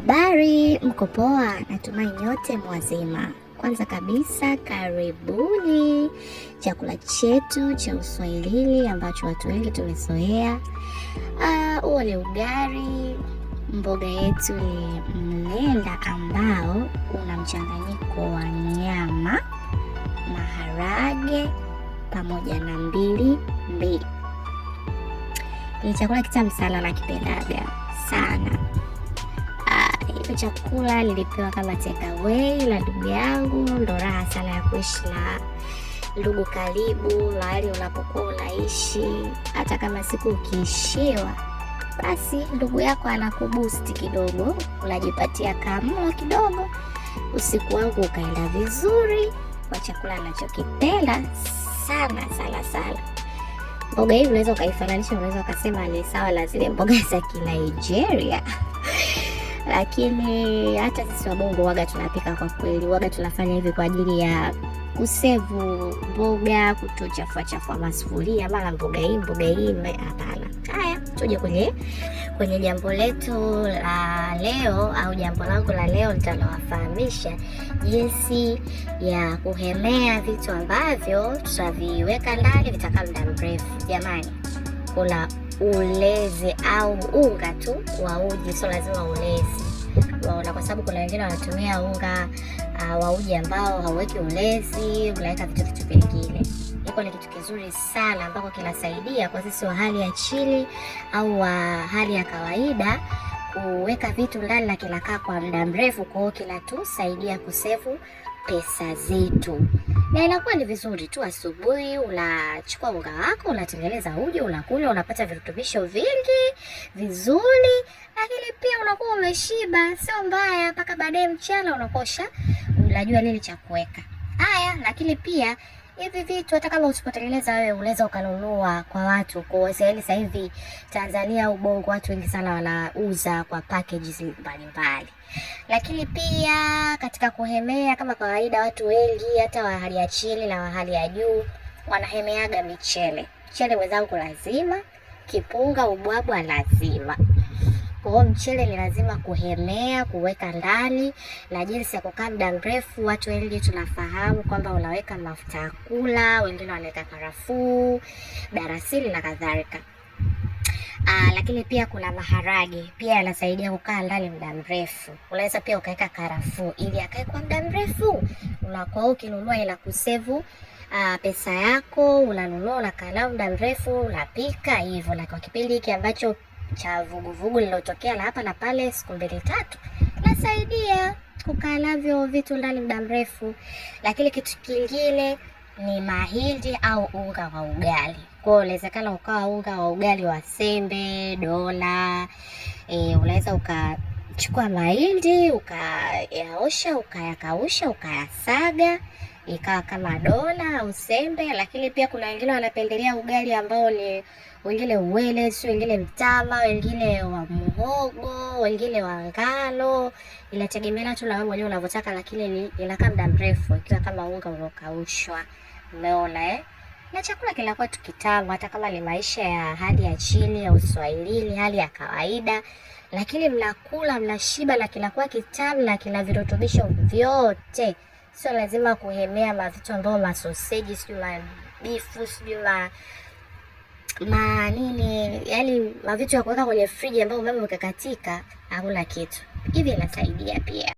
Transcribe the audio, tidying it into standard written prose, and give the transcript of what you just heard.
Habari, mko poa? Natumai nyote mwazima. Kwanza kabisa, karibuni chakula chetu cha Uswahilini ambacho watu wengi tumezoea. Huo ni ugali. Mboga yetu ni mlenda ambao una mchanganyiko wa nyama, maharage pamoja na mbili. Ni chakula kitamu sana, nakipendaga sana. Hicho chakula nilipewa kama take away la ndugu yangu. Ndo raha sana ya kuishi na ndugu karibu mahali unapokuwa unaishi. Hata kama siku ukiishiwa, basi ndugu yako anakubusti kidogo, unajipatia kamlo kidogo, usiku wangu ukaenda vizuri kwa chakula anachokipenda sana sana sana. Mboga hii unaweza ukaifananisha, unaweza ukasema ni sawa na zile mboga za Nigeria. Lakini hata sisi Wabongo waga tunapika kwa kweli, waga tunafanya hivi kwa ajili ya kusevu mboga, kutochafua masufuria, mara mboga hii hapana. Haya, tuje kwenye jambo letu la leo, au jambo langu la leo. Nitalowafahamisha jinsi ya kuhemea vitu ambavyo tutaviweka ndani vitakaa muda mrefu. Jamani, kuna ulezi au unga tu wa uji, sio lazima ulezi. Unaona, kwa sababu kuna wengine wanatumia unga wa uji ambao hauweki ulezi, unaweka vitu vingine. Iko ni kitu kizuri sana ambako kinasaidia kwa sisi wa hali ya chini au wa hali ya kawaida kuweka vitu ndani na kinakaa kwa muda mrefu. Kwa hiyo kinatusaidia kusevu pesa zetu, na inakuwa ni vizuri tu. Asubuhi unachukua unga wako, unatengeneza uji, unakula, unapata virutubisho vingi vizuri, lakini pia unakuwa umeshiba, sio mbaya. Mpaka baadaye mchana unakosha, unajua nini cha kuweka. Haya, lakini pia hivi vitu hata kama usipotengeneza wewe, unaweza ukanunua kwa watu. Kwa sababu sasa hivi Tanzania au Bongo watu wengi sana wanauza kwa packages mbalimbali. Lakini pia katika kuhemea, kama kawaida, watu wengi hata wa hali ya chini na wa hali ya juu wanahemeaga michele. Mchele wenzangu lazima, kipunga, ubwabwa lazima. Kwa hiyo mchele ni lazima kuhemea, kuweka ndani. Na jinsi ya kukaa muda mrefu, watu wengi tunafahamu kwamba unaweka mafuta ya kula, wengine wanaweka karafuu, darasini na kadhalika. Lakini pia kuna maharage pia yanasaidia kukaa ndani muda mrefu. Unaweza pia ukaweka karafuu ili akae kwa muda mrefu. Unakuwa ukinunua ila kusevu pesa yako, unanunua unakaa muda mrefu, unapika hivyo. Na kwa kipindi hiki ambacho cha vuguvugu lilotokea la hapa na pale, siku 2-3, nasaidia kukaa navyo vitu ndani muda mrefu. Lakini kitu kingine ni mahindi au unga wa ugali. Kwa hiyo inawezekana ukawa unga wa ugali wa sembe, dola. Unaweza ukachukua mahindi, ukayaosha, ukayakausha, ukayasaga, ikawa kama dola au sembe. Lakini pia kuna wengine wanapendelea ugali ambao ni wengine uwele, si wengine mtama, wengine wa muhogo, wengine wa ngano. Inategemea tu na wewe mwenyewe unavyotaka, lakini inakaa muda mrefu ikiwa kama unga uliokaushwa. Umeona na chakula kinakuwa tu kitamu, hata kama ni maisha ya hali ya chini ya Uswahilini, hali ya kawaida, lakini mnakula, mnashiba na kinakuwa kitamu na kina virutubisho vyote. Sio lazima kuhemea mavitu ambao masoseji, sio mabifu, sio nini, yani mavitu ya kuweka kwenye friji ambao umeme ukakatika, hakuna kitu. Hivi inasaidia pia.